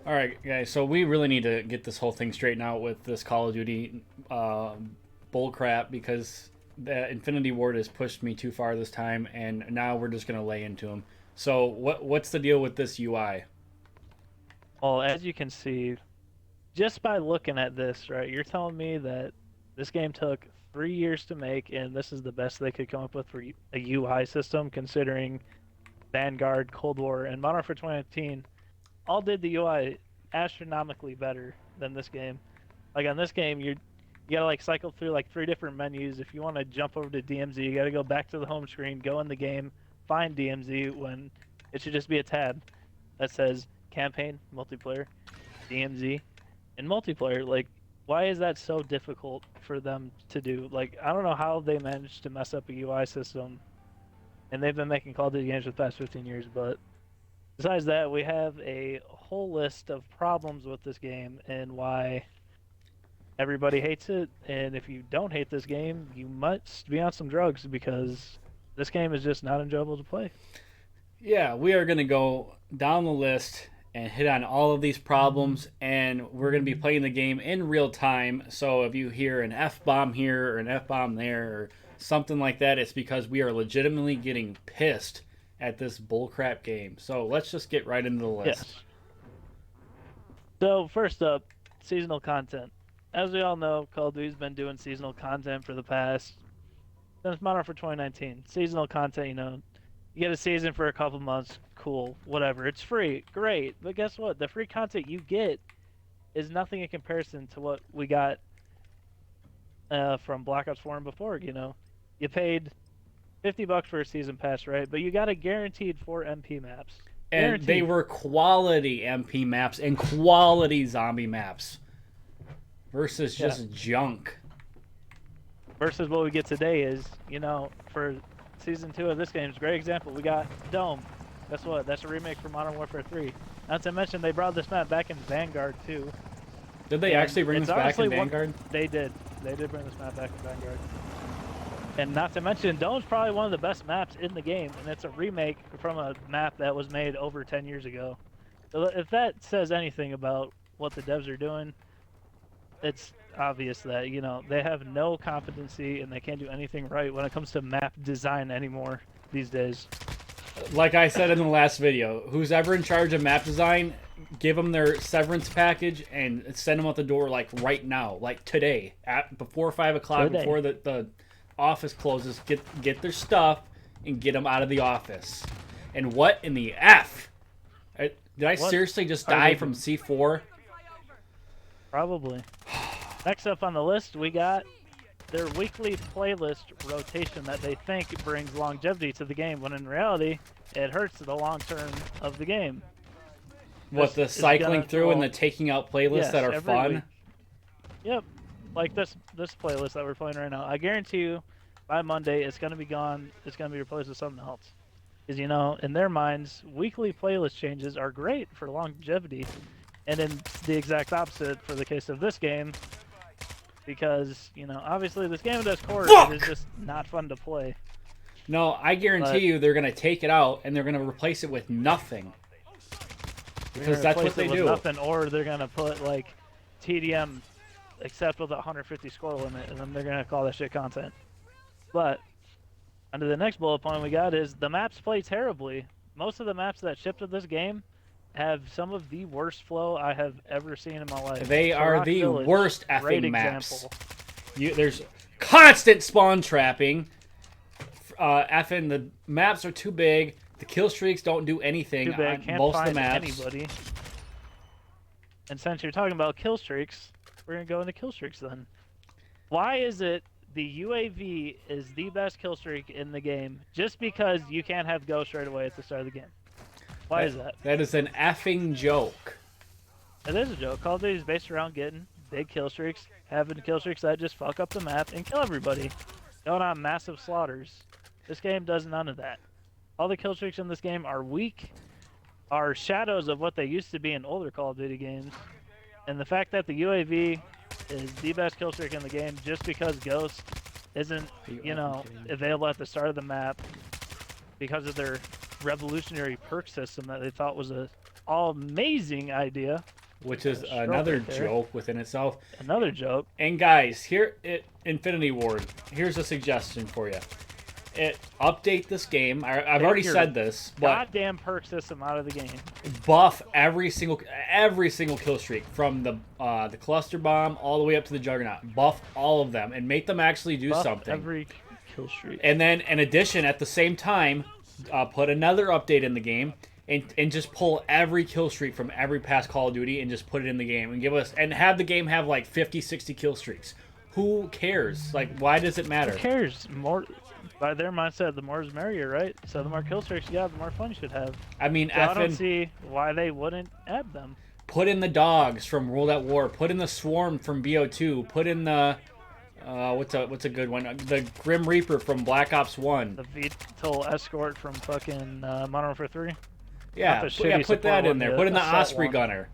All right, guys. So we really need to get this whole thing straightened out with this Call of Duty bull crap because the Infinity Ward has pushed me too far this time, and now we're just gonna lay into him. So what's the deal with this UI? Well, as you can see, just by looking at this, right, you're telling me that this game took 3 years to make, and this is the best they could come up with for a UI system, considering Vanguard, Cold War, and Modern Warfare 2019 all did the UI astronomically better than this game. Like on this game, you gotta like cycle through like three different menus. If you want to jump over to DMZ, you gotta go back to the home screen, go in the game, find DMZ when it should just be a tab that says campaign, multiplayer, DMZ, and multiplayer. Like, why is that so difficult for them to do? Like, I don't know how they managed to mess up a UI system, and they've been making Call of Duty games for the past 15 years. But besides that, we have a whole list of problems with this game and why everybody hates it. And if you don't hate this game, you must be on some drugs because this game is just not enjoyable to play. Yeah, we are gonna go down the list and hit on all of these problems, and we're gonna be playing the game in real time. So if you hear an F bomb here or an F bomb there or something like that, it's because we are legitimately getting pissed at this bullcrap game. So let's just get right into the list. Yes. So first up, seasonal content. As we all know, Call of Duty's been doing seasonal content for the past since Modern Warfare 2019. Seasonal content, you get a season for a couple months, cool, whatever. It's free, great. But guess what? The free content you get is nothing in comparison to what we got from Black Ops 4 and before. You paid $50 for a season pass, right? But you got a guaranteed 4 MP maps. And Guaranteed. they were quality MP maps and quality zombie maps versus just junk. Versus what we get today is, for Season 2 of this game is a great example. We got Dome. Guess what? That's a remake for Modern Warfare 3. Not to mention, they brought this map back in Vanguard, too. Did they actually bring this back in Vanguard? They did. They did bring this map back in Vanguard. And not to mention, Dome's probably one of the best maps in the game, and it's a remake from a map that was made over 10 years ago. So if that says anything about what the devs are doing, it's obvious that, they have no competency and they can't do anything right when it comes to map design anymore these days. Like I said in the last video, who's ever in charge of map design, give them their severance package and send them out the door like right now, like today, before 5 o'clock, before the office closes. Get their stuff and get them out of the office. And what in the F? Did I seriously just die from C4? Probably. Next up on the list, we got their weekly playlist rotation that they think brings longevity to the game, when in reality, it hurts the long term of the game. What, the cycling through and the taking out playlists that are fun? Week. Yep. Like this playlist that we're playing right now. I guarantee you, by Monday, it's going to be gone. It's going to be replaced with something else. Because, in their minds, weekly playlist changes are great for longevity. And then the exact opposite for the case of this game. Because, obviously this game does core is just not fun to play. No, I guarantee you they're going to take it out and they're going to replace it with nothing. Because that's what they do. Nothing, or they're going to put, like, TDM except with a 150 score limit, and then they're going to call that shit content. But, under the next bullet point we got is the maps play terribly. Most of the maps that ship to this game have some of the worst flow I have ever seen in my life. They are the worst effing maps. Example. There's constant spawn trapping. The maps are too big. The Killstreaks don't do anything on most of the maps. Anybody. And since you're talking about Killstreaks, we're going to go into Killstreaks then. Why is it the UAV is the best Killstreak in the game just because you can't have Ghost right away at the start of the game? Why is that? That is an effing joke. It is a joke. Call of Duty is based around getting big kill streaks, having kill streaks that just fuck up the map and kill everybody, going on massive slaughters. This game does none of that. All the kill streaks in this game are weak, are shadows of what they used to be in older Call of Duty games, and the fact that the UAV is the best kill streak in the game just because Ghost isn't, available at the start of the map because of their revolutionary perk system that they thought was a all amazing idea. which is another joke within itself. Another joke. And guys, here at Infinity Ward, here's a suggestion for you. Update this game. I've already said this, but goddamn perk system out of the game. Buff every single kill streak from the cluster bomb all the way up to the juggernaut. Buff all of them and make them actually do something. Every kill streak. And then in addition, at the same time, put another update in the game and just pull every kill streak from every past Call of Duty and just put it in the game and have the game have like 50, 60 kill streaks. Who cares? Like, why does it matter? Who cares? More. By their mindset, the more is merrier, right? So the more kill streaks you got, the more fun you should have. I mean, so I don't see why they wouldn't add them. Put in the dogs from World at War. Put in the swarm from BO2. Put in the what's a good one? The Grim Reaper from Black Ops 1. The VTOL escort from fucking Modern Warfare 3. Yeah, put that in there. Put in the Osprey Gunner.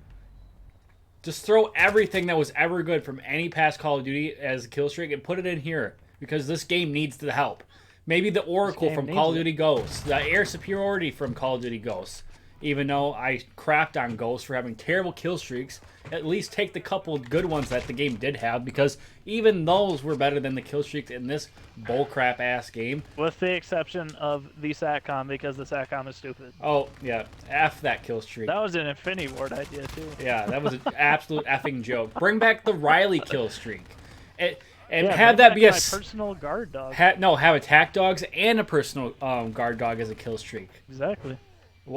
Just throw everything that was ever good from any past Call of Duty as a kill streak and put it in here because this game needs the help. Maybe the Oracle from Call of Duty Ghosts. The air superiority from Call of Duty Ghosts. Even though I crapped on Ghosts for having terrible kill streaks, at least take the couple good ones that the game did have, because even those were better than the kill streaks in this bullcrap ass game. With the exception of the SATCOM, because the SATCOM is stupid. Oh, yeah. F that kill streak. That was an Infinity Ward idea, too. Yeah, that was an absolute effing joke. Bring back the Riley kill streak. And yeah, have that be a personal guard dog. Have attack dogs and a personal guard dog as a kill streak. Exactly.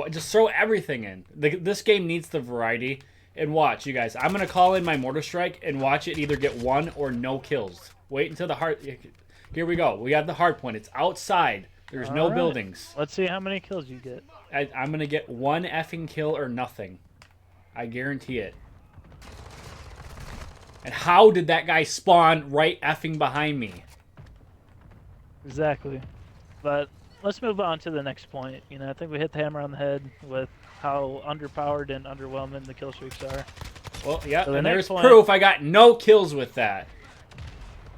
Just throw everything in. This game needs the variety. And watch, you guys. I'm gonna call in my mortar strike and watch it either get 1 or no kills. Wait until the hard. Here we go. We got the hard point. It's outside. There's no buildings. Let's see how many kills you get. I'm gonna get 1 effing kill or nothing. I guarantee it. And how did that guy spawn right effing behind me? Exactly. But let's move on to the next point. You know, I think we hit the hammer on the head with how underpowered and underwhelming the kill streaks are. Well, yeah, so and there's proof I got no kills with that.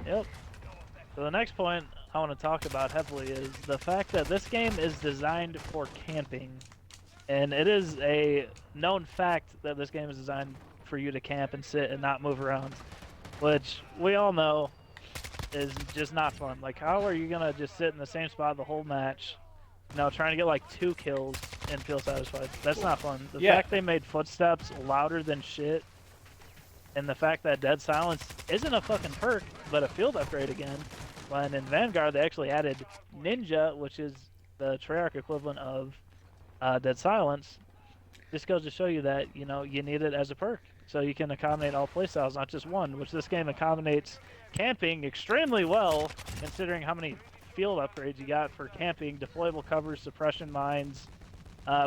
Yep. So the next point I want to talk about heavily is the fact that this game is designed for camping. And it is a known fact that this game is designed for you to camp and sit and not move around, which we all know is just not fun. Like, how are you gonna just sit in the same spot the whole match, you know, trying to get like 2 kills and feel satisfied? That's not fun. The fact they made footsteps louder than shit, and the fact that Dead Silence isn't a fucking perk but a field upgrade again, when in Vanguard they actually added Ninja, which is the Treyarch equivalent of Dead Silence, just goes to show you that, you know, you need it as a perk. So you can accommodate all playstyles, not just one, which this game accommodates camping extremely well, considering how many field upgrades you got for camping: deployable covers, suppression mines,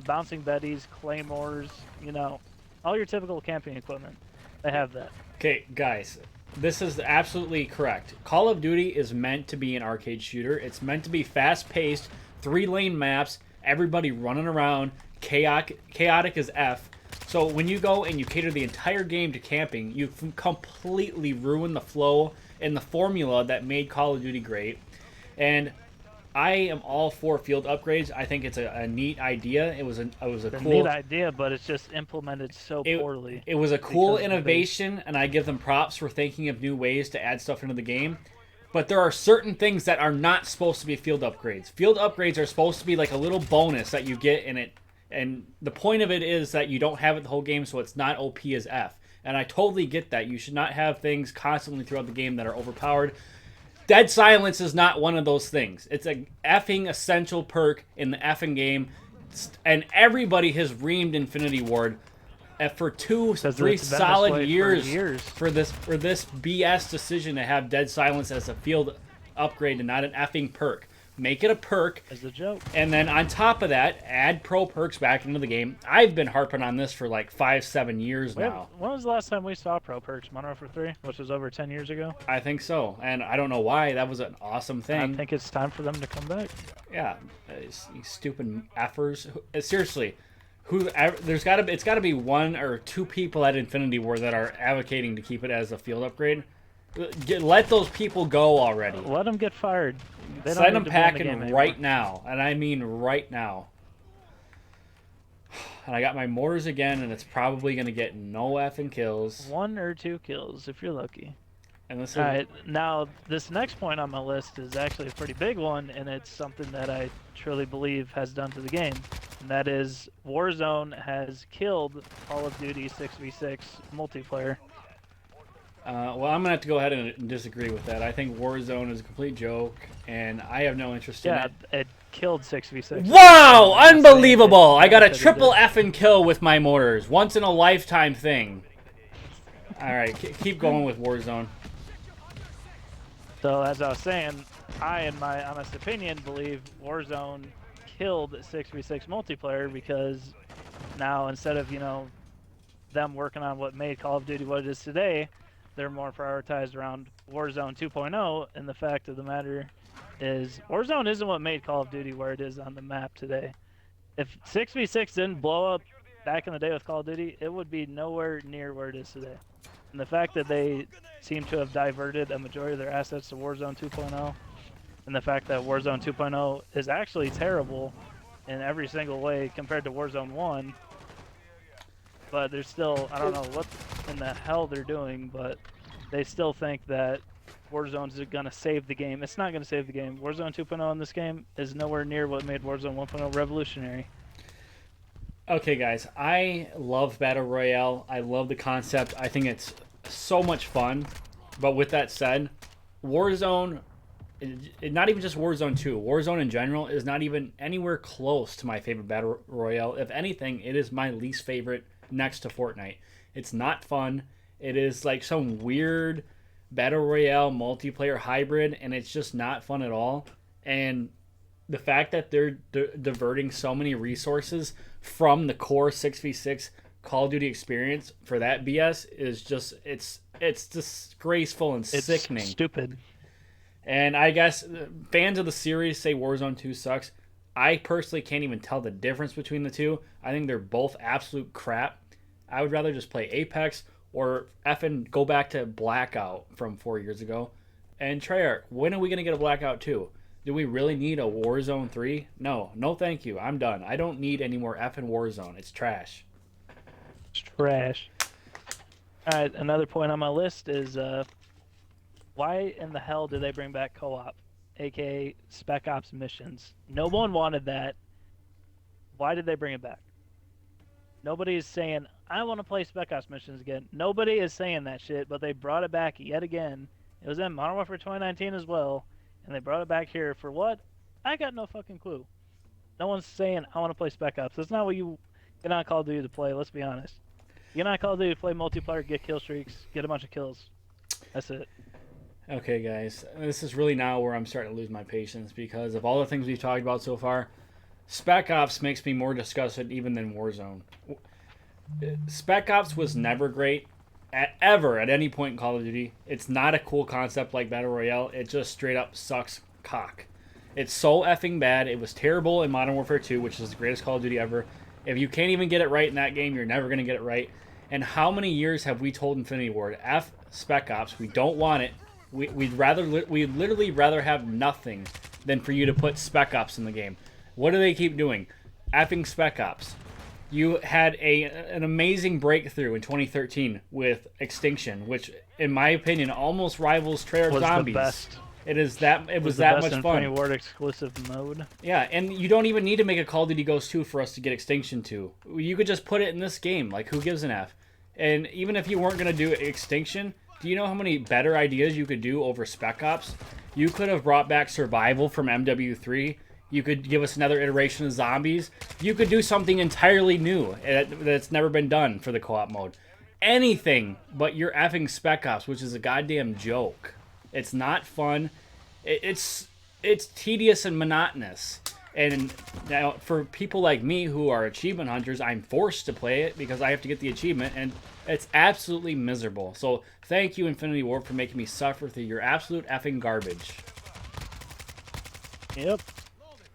bouncing betties, claymores, you know, all your typical camping equipment. They have that. Okay, guys, this is absolutely correct. Call of Duty is meant to be an arcade shooter. It's meant to be fast-paced, 3-lane maps, everybody running around, chaotic as F. So when you go and you cater the entire game to camping, you completely ruin the flow and the formula that made Call of Duty great. And I am all for field upgrades. I think it's a neat idea. It was a cool neat idea, but it's just implemented so poorly. It was a cool innovation, and I give them props for thinking of new ways to add stuff into the game. But there are certain things that are not supposed to be field upgrades. Field upgrades are supposed to be like a little bonus that you get in it. And the point of it is that you don't have it the whole game, so it's not OP as F. And I totally get that. You should not have things constantly throughout the game that are overpowered. Dead Silence is not one of those things. It's a effing essential perk in the effing game. And everybody has reamed Infinity Ward for 2-3 solid years for this BS decision to have Dead Silence as a field upgrade and not an effing perk. Make it a perk. As a joke. And then on top of that, add pro perks back into the game. I've been harping on this for like 5-7 years now. When was the last time we saw pro perks? Modern Warfare 3, which was over 10 years ago? I think so. And I don't know why. That was an awesome thing. I think it's time for them to come back. Yeah. You stupid effers. Seriously. It's got to be 1 or 2 people at Infinity Ward that are advocating to keep it as a field upgrade. Let those people go already. Let them get fired. Send them packing right now, and I mean right now. And I got my mortars again, and it's probably going to get no effing kills. 1 or 2 kills if you're lucky. And this is... Alright, now this next point on my list is actually a pretty big one, and it's something that I truly believe has done to the game. And that is Warzone has killed Call of Duty 6v6 multiplayer. Well, I'm going to have to go ahead and disagree with that. I think Warzone is a complete joke, and I have no interest in it. Yeah, it killed 6v6. Wow! Unbelievable! I got a triple effing kill with my mortars. Once in a lifetime thing. Alright, keep going with Warzone. So, as I was saying, I, in my honest opinion, believe Warzone killed 6v6 multiplayer because now instead of, you know, them working on what made Call of Duty what it is today, they're more prioritized around Warzone 2.0, and the fact of the matter is Warzone isn't what made Call of Duty where it is on the map today. If 6v6 didn't blow up back in the day with Call of Duty, it would be nowhere near where it is today. And the fact that they seem to have diverted a majority of their assets to Warzone 2.0, and the fact that Warzone 2.0 is actually terrible in every single way compared to Warzone 1, but there's still, I don't know what in the hell they're doing, but they still think that Warzone's going to save the game. It's not going to save the game. Warzone 2.0 in this game is nowhere near what made Warzone 1.0 revolutionary. Okay, guys, I love Battle Royale. I love the concept. I think it's so much fun. But with that said, Warzone, not even just Warzone 2, Warzone in general is not even anywhere close to my favorite Battle Royale. If anything, it is my least favorite next to Fortnite. It's not fun. It is like some weird Battle Royale multiplayer hybrid, and it's just not fun at all. And the fact that they're diverting so many resources from the core 6v6 Call of Duty experience for that BS is just, it's disgraceful and sickening. It's stupid. And I guess fans of the series say Warzone 2 sucks. I personally can't even tell the difference between the two. I think they're both absolute crap. I would rather just play Apex or effing go back to Blackout from 4 years ago. And Treyarch, when are we going to get a Blackout 2? Do we really need a Warzone 3? No. No thank you. I'm done. I don't need any more effing Warzone. It's trash. It's trash. Alright, another point on my list is why in the hell did they bring back co-op, aka Spec Ops missions? No one wanted that. Why did they bring it back? Nobody is saying, I want to play Spec Ops missions again. Nobody is saying that shit, but they brought it back yet again. It was in Modern Warfare 2019 as well, and they brought it back here for what? I got no fucking clue. No one's saying, I want to play Spec Ops. That's not what you get on Call of Duty to play, let's be honest. You get on Call of Duty to play multiplayer, get kill streaks, get a bunch of kills. That's it. Okay, guys. This is really now where I'm starting to lose my patience because of all the things we've talked about so far. Spec Ops makes me more disgusted even than Warzone. Spec Ops was never great ever at any point in Call of Duty. It's not a cool concept like Battle Royale. It just straight up sucks cock. It's so effing bad. It was terrible in Modern Warfare 2, which is the greatest Call of Duty ever. If you can't even get it right in that game, you're never going to get it right. And how many years have we told Infinity Ward, F Spec Ops, we don't want it. We'd literally rather have nothing than for you to put Spec Ops in the game. What do they keep doing? Effing Spec Ops. You had an amazing breakthrough in 2013 with Extinction, which, in my opinion, almost rivals Treyarch Zombies. The best. It was that much fun. Infinity Ward exclusive mode. Yeah, and you don't even need to make a Call of Duty Ghost 2 for us to get Extinction 2. You could just put it in this game. Like, who gives an F? And even if you weren't going to do Extinction, do you know how many better ideas you could do over Spec Ops? You could have brought back Survival from MW3. You could give us another iteration of Zombies. You could do something entirely new that's never been done for the co-op mode. Anything but your effing Spec Ops, which is a goddamn joke. It's not fun. It's tedious and monotonous. And now for people like me who are achievement hunters, I'm forced to play it because I have to get the achievement, and it's absolutely miserable. So thank you, Infinity Ward, for making me suffer through your absolute effing garbage. Yep.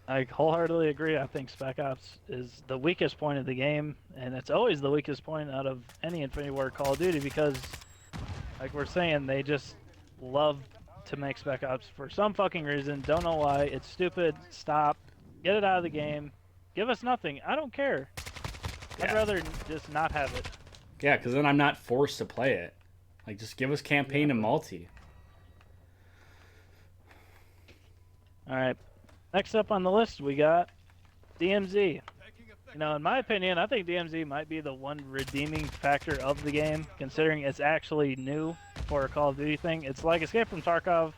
I wholeheartedly agree. I think Spec Ops is the weakest point of the game, and it's always the weakest point out of any Infinity Ward Call of Duty because, like we're saying, they just love to make Spec Ops for some fucking reason. Don't know why. It's stupid. Stop. Get it out of the game. Give us nothing. I don't care. I'd rather just not have it. Yeah, because then I'm not forced to play it. Like, just give us campaign and multi. All right. Next up on the list, we got DMZ. You know, in my opinion, I think DMZ might be the one redeeming factor of the game, considering it's actually new for a Call of Duty thing. It's like Escape from Tarkov,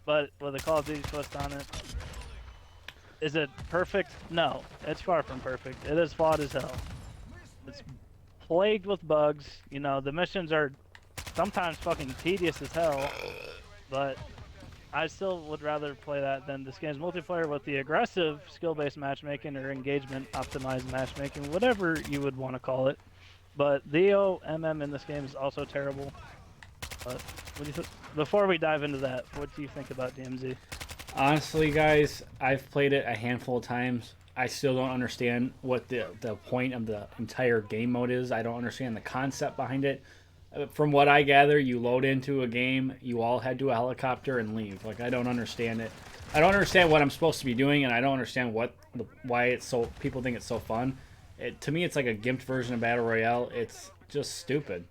but with a Call of Duty twist on it. Is it perfect? No, it's far from perfect. It is flawed as hell. It's plagued with bugs. You know, the missions are sometimes fucking tedious as hell, but I still would rather play that than this game's multiplayer with the aggressive skill-based matchmaking or engagement-optimized matchmaking, whatever you would want to call it. But the OMM in this game is also terrible. But what do you before we dive into that, what do you think about DMZ? Honestly, guys, I've played it a handful of times. I still don't understand what the point of the entire game mode is. I don't understand the concept behind it. From what I gather, you load into a game, you all head to a helicopter and leave. Like, I don't understand it. I don't understand what I'm supposed to be doing, and I don't understand why it's so people think it's so fun. To me, it's like a gimped version of Battle Royale. It's just stupid.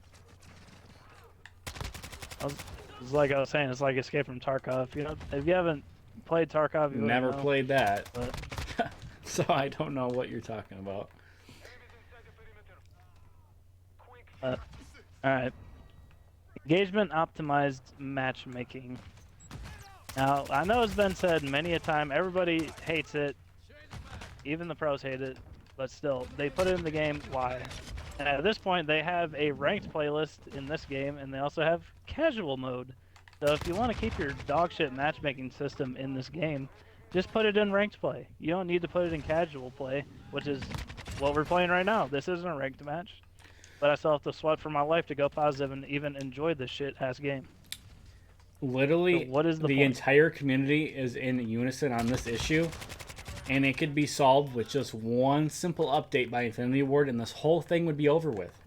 It's like I was saying, it's like Escape from Tarkov. You know, if you haven't played Tarkov, you never know, played that. But... So I don't know what you're talking about. Alright. Engagement optimized matchmaking. Now, I know it's been said many a time, everybody hates it. Even the pros hate it, but still, they put it in the game. Why? And at this point, they have a ranked playlist in this game, and they also have casual mode. So if you want to keep your dogshit matchmaking system in this game, just put it in ranked play. You don't need to put it in casual play, which is what we're playing right now. This isn't a ranked match, but I still have to sweat for my life to go positive and even enjoy this shit-ass game. Literally, so what is the entire community is in unison on this issue, and it could be solved with just one simple update by Infinity Ward, and this whole thing would be over with.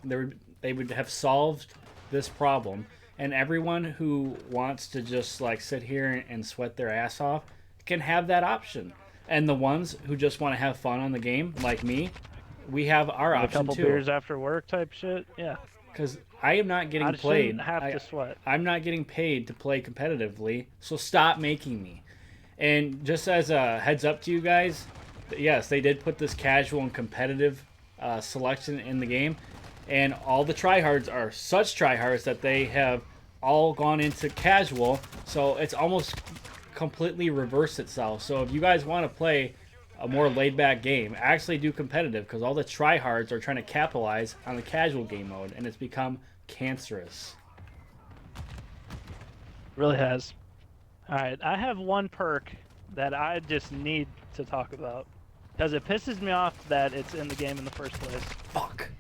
They would have solved this problem, and everyone who wants to just like sit here and sweat their ass off can have that option. And the ones who just want to have fun on the game, like me, we have our option too. A couple beers after work type shit, yeah. Because I am not getting played. To sweat. I'm not getting paid to play competitively, so stop making me. And just as a heads up to you guys, yes, they did put this casual and competitive selection in the game, and all the tryhards are such tryhards that they have all gone into casual, so it's almost completely reversed itself. So if you guys want to play a more laid-back game, actually do competitive, because all the tryhards are trying to capitalize on the casual game mode, and it's become cancerous. Really has. Alright, I have one perk that I just need to talk about, because it pisses me off that it's in the game in the first place. Fuck.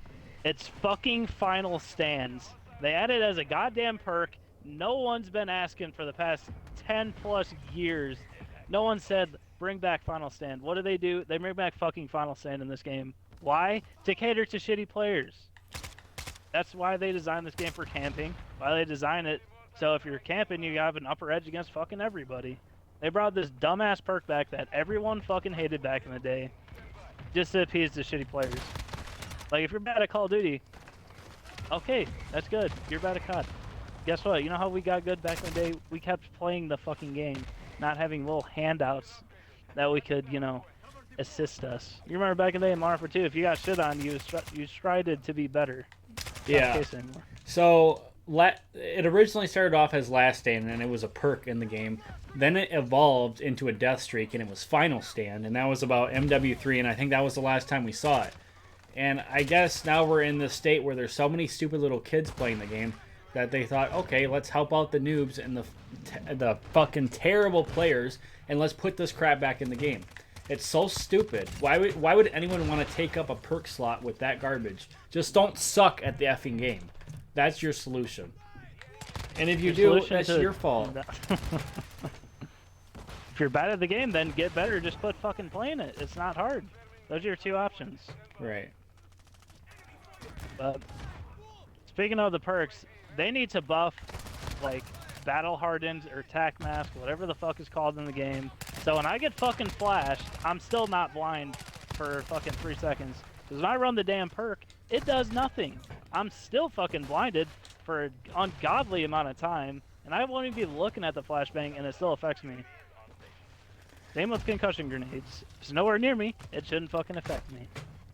It's fucking Final Stands. They added it as a goddamn perk. No one's been asking for the past 10 plus years. No one said, bring back Final Stand. What do? They bring back fucking Final Stand in this game. Why? To cater to shitty players. That's why they designed this game for camping. Why they design it so if you're camping, you have an upper edge against fucking everybody. They brought this dumbass perk back that everyone fucking hated back in the day, just to appease the shitty players. Like, if you're bad at Call of Duty, okay, that's good. You're bad at COD. Guess what? You know how we got good back in the day? We kept playing the fucking game, not having little handouts that we could, you know, assist us. You remember back in the day in Modern Warfare 2, if you got shit on, you strided to be better. Yeah. So it originally started off as Last Stand, and it was a perk in the game. Then it evolved into a death streak, and it was Final Stand, and that was about MW3, and I think that was the last time we saw it. And I guess now we're in this state where there's so many stupid little kids playing the game that they thought, okay, let's help out the noobs and the fucking terrible players, and let's put this crap back in the game. It's so stupid. Why would anyone want to take up a perk slot with that garbage? Just don't suck at the effing game. That's your solution. And if you do, that's your fault. If you're bad at the game, then get better. Just quit fucking playing it. It's not hard. Those are your two options. Right. But speaking of the perks, they need to buff, like, Battle Hardened or Tac Mask, whatever the fuck is called in the game. So when I get fucking flashed, I'm still not blind for fucking 3 seconds. Because when I run the damn perk, it does nothing. I'm still fucking blinded for an ungodly amount of time, and I won't even be looking at the flashbang, and it still affects me. Same with concussion grenades. If it's nowhere near me, it shouldn't fucking affect me.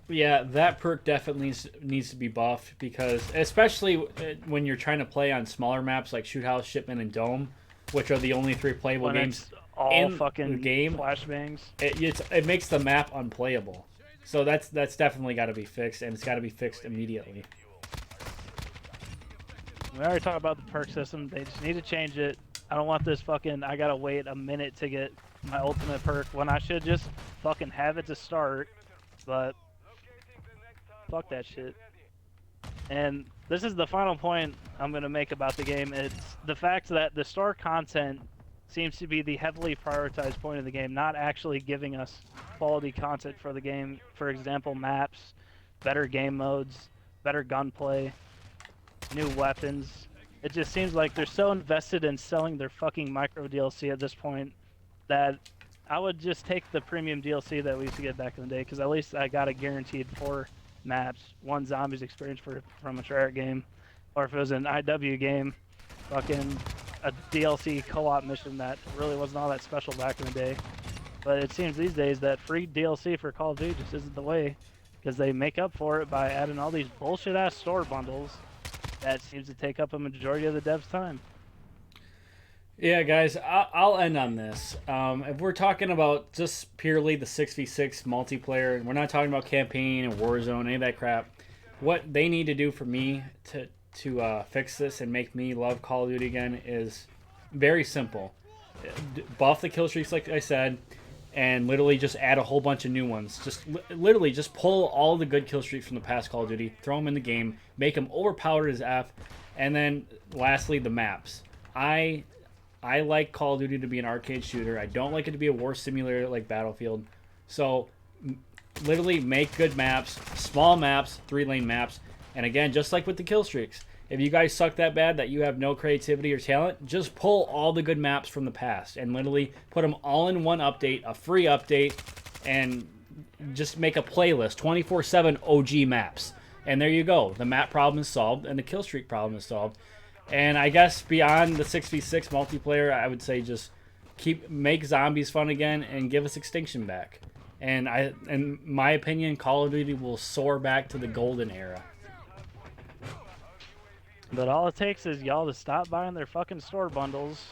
Yeah, that perk definitely needs to be buffed, because especially when you're trying to play on smaller maps like Shoot House, Shipment, and Dome, which are the only 3 playable when games it's all in fucking the game, flashbangs. It makes the map unplayable. So that's definitely got to be fixed, and it's got to be fixed immediately. We already talked about the perk system. They just need to change it. I don't want this fucking, I gotta wait a minute to get my ultimate perk when I should just fucking have it to start. But fuck that shit. And this is the final point I'm gonna make about the game. It's the fact that the store content seems to be the heavily prioritized point of the game, not actually giving us quality content for the game. For example, maps, better game modes, better gunplay, new weapons. It just seems like they're so invested in selling their fucking micro DLC at this point that I would just take the premium DLC that we used to get back in the day, because at least I got a guaranteed 4 maps, 1 zombies experience from a Treyarch game, or if it was an IW game, fucking a DLC co-op mission that really wasn't all that special back in the day. But it seems these days that free DLC for Call of Duty just isn't the way, because they make up for it by adding all these bullshit ass store bundles that seems to take up a majority of the devs' time. Yeah, guys, I'll end on this. If we're talking about just purely the 6v6 multiplayer, we're not talking about campaign and Warzone, any of that crap. What they need to do for me to fix this and make me love Call of Duty again is very simple. Buff the Killstreaks, like I said, and literally just add a whole bunch of new ones. Just literally just pull all the good kill streaks from the past Call of Duty, throw them in the game, make them overpowered as F, and then lastly the maps. I like Call of Duty to be an arcade shooter. I don't like it to be a war simulator like Battlefield. So literally make good maps, small maps, 3-lane maps, and again, just like with the kill streaks, if you guys suck that bad that you have no creativity or talent, just pull all the good maps from the past and literally put them all in one update, a free update, and just make a playlist, 24/7 OG maps. And there you go. The map problem is solved, and the kill streak problem is solved. And I guess beyond the 6v6 multiplayer, I would say just make zombies fun again and give us Extinction back. And in my opinion, Call of Duty will soar back to the golden era. But all it takes is y'all to stop buying their fucking store bundles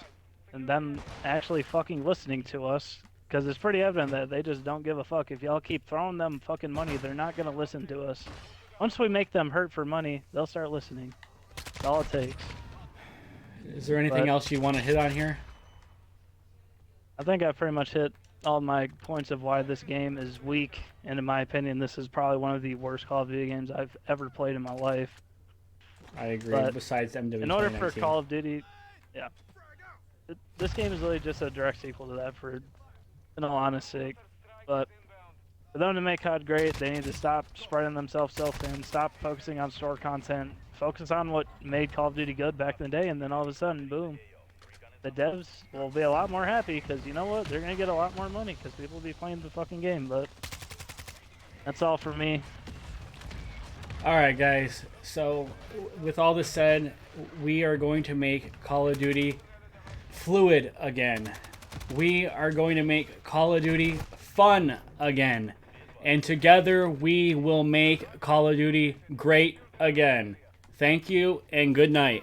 and them actually fucking listening to us, because it's pretty evident that they just don't give a fuck. If y'all keep throwing them fucking money, they're not going to listen to us. Once we make them hurt for money, they'll start listening. That's all it takes. Is there anything else you want to hit on here? I think I pretty much hit all my points of why this game is weak, and in my opinion, this is probably one of the worst Call of Duty games I've ever played in my life. I agree. But besides MW, in order for Call of Duty, yeah, this game is really just a direct sequel to that, for in all honesty. But for them to make COD great, they need to stop spreading themselves so thin, stop focusing on store content, focus on what made Call of Duty good back in the day, and then all of a sudden, boom, the devs will be a lot more happy, because you know what? They're going to get a lot more money because people will be playing the fucking game. But that's all for me. Alright, guys. So, with all this said, we are going to make Call of Duty fluid again. We are going to make Call of Duty fun again. And together, we will make Call of Duty great again. Thank you, and good night.